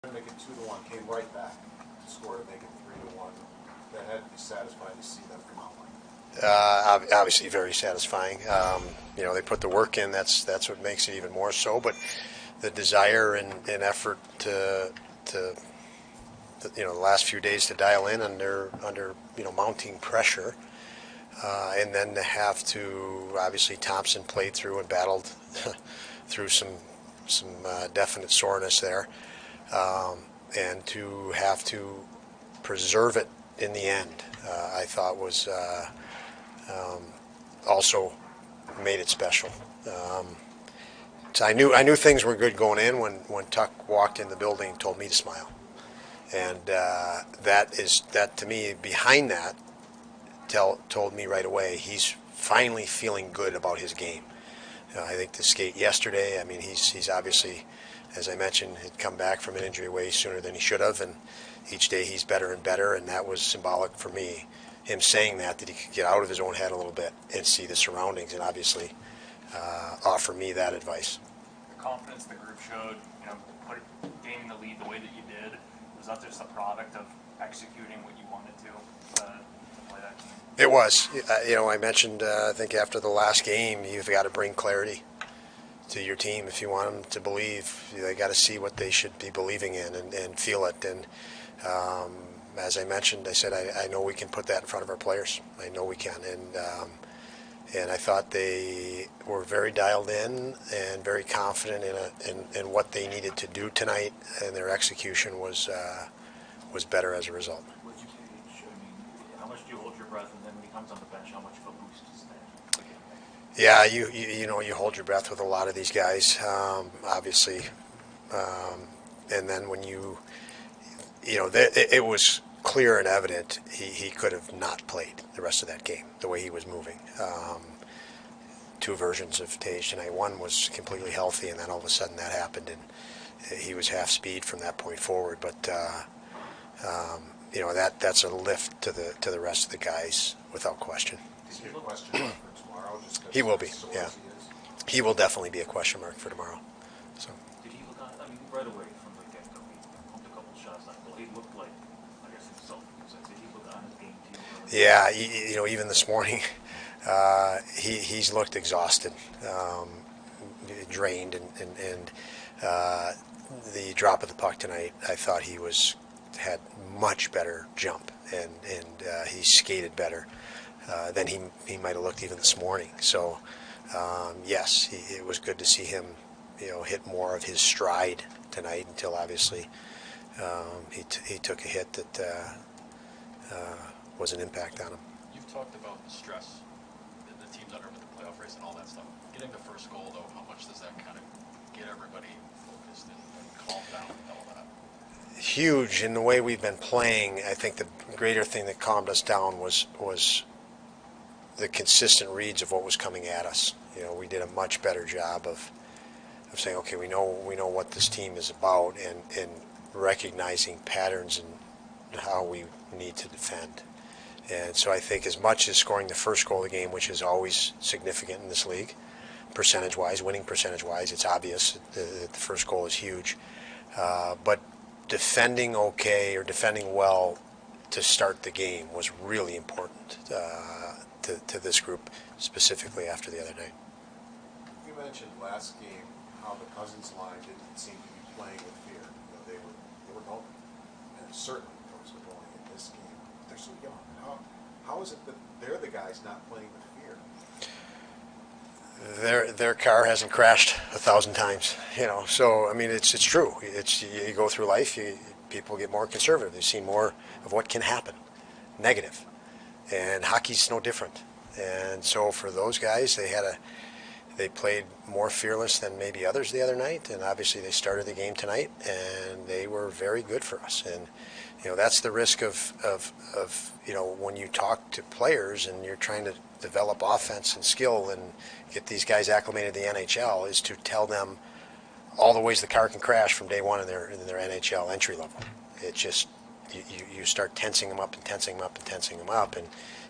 To make it 2-1, came right back to score to make it 3-1. That had to be satisfying to see them come out like that. Obviously, very satisfying. They put the work in. That's what makes it even more so. But the desire and effort to the last few days to dial in under mounting pressure, and then to have to obviously Thompson played through and battled through some definite soreness there, and to have to preserve it in the end, I thought was also made it special. So I knew things were good going in when Tuck walked in the building and told me to smile, and that to me behind that told me right away he's finally feeling good about his game. I think the skate yesterday, I mean, he's obviously, as I mentioned, had come back from an injury way sooner than he should have, and each day he's better and better, and that was symbolic for me, him saying that he could get out of his own head a little bit and see the surroundings, and obviously offer me that advice. The confidence the group showed, gaining the lead the way that you did, was that just a product of executing what you wanted to play that game? It was. I mentioned, I think after the last game, you've got to bring clarity to your team if you want them to believe. They got to see what they should be believing in and feel it. And as I mentioned, I said, I know we can put that in front of our players. I know we can. And I thought they were very dialed in and very confident in what they needed to do tonight, and their execution was better as a result. Would you gauge, how much do you hold your breath, and then when he comes on the bench, how much of a boost is that? Yeah, you hold your breath with a lot of these guys, obviously, and then when it was clear and evident he could have not played the rest of that game the way he was moving. Two versions of Tage tonight. One was completely healthy, and then all of a sudden that happened, and he was half speed from that point forward. But that's a lift to the rest of the guys without question. Is he a question mark for tomorrow? He will be. Yeah, he will definitely be a question mark for tomorrow. So. Did he look on? I mean, right away from the get-go, he pumped a couple shots. He looked like, I guess, himself. Did he look on his game to you? Yeah, even this morning, he's looked exhausted, drained, and the drop of the puck tonight, I thought he had much better jump, and he skated better than he might have looked even this morning. So yes, it was good to see him hit more of his stride tonight until obviously he took a hit that was an impact on him. You've talked about the stress that the team's under with the playoff race and all that stuff. Getting the first goal, though, how much does that kind of get everybody focused and calmed down with all that? Huge. In the way we've been playing, I think the greater thing that calmed us down was the consistent reads of what was coming at us. We did a much better job of saying, okay, we know what this team is about, and recognizing patterns and how we need to defend. And so I think as much as scoring the first goal of the game, which is always significant in this league, percentage-wise, winning percentage-wise, it's obvious that the first goal is huge. But defending okay or defending well to start the game was really important to this group, specifically after the other night. You mentioned last game how the Cousins line didn't seem to be playing with fear. They were going, and certainly those were going in this game. They're so young. How is it that they're the guys not playing with fear? Their car hasn't crashed 1,000 times, So I mean, it's true. You go through life, people get more conservative. They see more of what can happen, negative, and hockey's no different. And so for those guys, they played more fearless than maybe others the other night, and obviously they started the game tonight, and they were very good for us. And that's the risk of when you talk to players and you're trying to develop offense and skill and get these guys acclimated to the NHL, is to tell them all the ways the car can crash from day one in their NHL entry level. It just you start tensing them up and tensing them up and tensing them up, and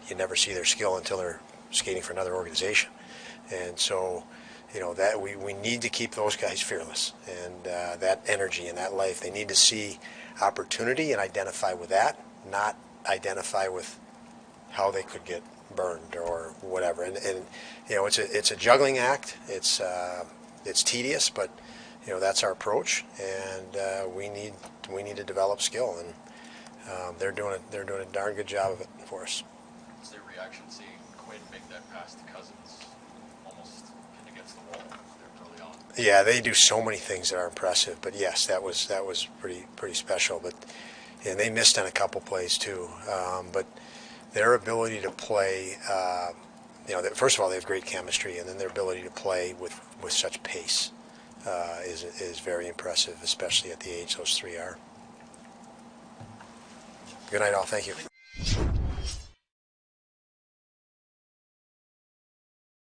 you never see their skill until they're skating for another organization. And so you know, that we need to keep those guys fearless, and that energy and that life. They need to see opportunity and identify with that, not identify with how they could get burned or whatever. And you know, it's a juggling act. It's tedious, but you know, that's our approach, and we need to develop skill, and they're doing a darn good job of it for us. What's their reaction seeing Quinn make that pass to Cousins, almost pinned against the wall there early on? Yeah, they do so many things that are impressive, but yes, that was pretty special. But and they missed on a couple plays too. But their ability to play, you know, first of all, they have great chemistry, and then their ability to play with such pace is very impressive, especially at the age those three are. Good night, all. Thank you.